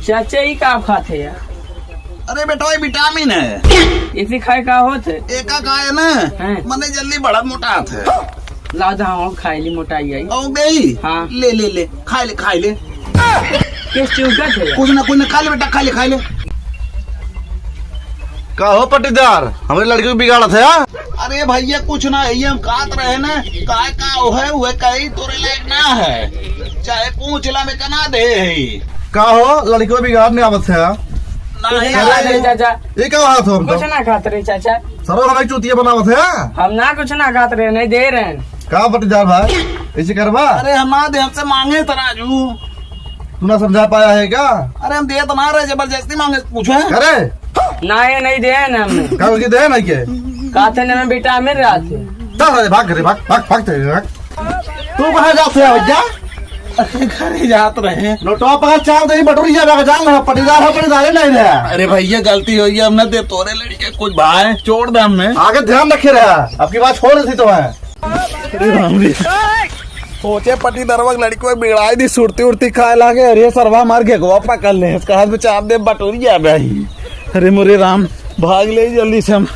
चाचा ही का आप खाते यार? अरे बेटा ये विटामिन है। इसी खाए का होते एका का है ना हैं? मने जल्दी बड़ा मोटा है। लादा हम खाई ली मोटाई आई। ओ गई हाँ। ले खाई ले किस चूका थे? कुछ ना खा ले बेटा खा ले। का हो पट्टीदार, हमारी लड़की को बिगाड़ा था यार? अरे भैया कुछ ना है, हम कात रहे ना काय का है वह कहीं तोरे लायक ना है, चाहे पूछला में कना दे है। का हो लड़की को बिगाड़ने आवत है? नहीं अरे चाचा ये क्या हाथ हो? हम कुछ तो ना खाते रहे चाचा, सरो हमारी चूतिया बनावत है। हम ना कुछ ना खाते रहे, नहीं दे रहे हैं। का पट्टीदार भाई ऐसे करवा? अरे हम ना दे, हमसे मांगे तराजू। तू ना समझा पाया है क्या? अरे हम दे तो ना रहे, जबरदस्ती मांगे पूछे। करे ना ये नहीं दे ना हमने, का उसकी दे नहीं के खाते ने में विटामिन रहते। चल भाग करे भाग तेरे तू कहाँ जाते है भैया? अरे घरे जात रहे। लोटवा पका चाव दही बटोरी जा जान रहा पट्टीदार नहीं रहा। अरे भैया गलती हुई है, हमने दे तोरे लड़के कुछ भाई छोड़ दे हमने। आगे ध्यान रखे रहा, आपकी बात छोड़ दी तो है। सोचे पटी दरवाज लड़की को बिगड़ाई दी, सुरती उड़ती खाए लागे। अरे सरवा मार के गोवा पकड़ ले, इसका हाथ में चाप दे बटोरी भाई। अरे मुरे राम भाग ले जल्दी से हम।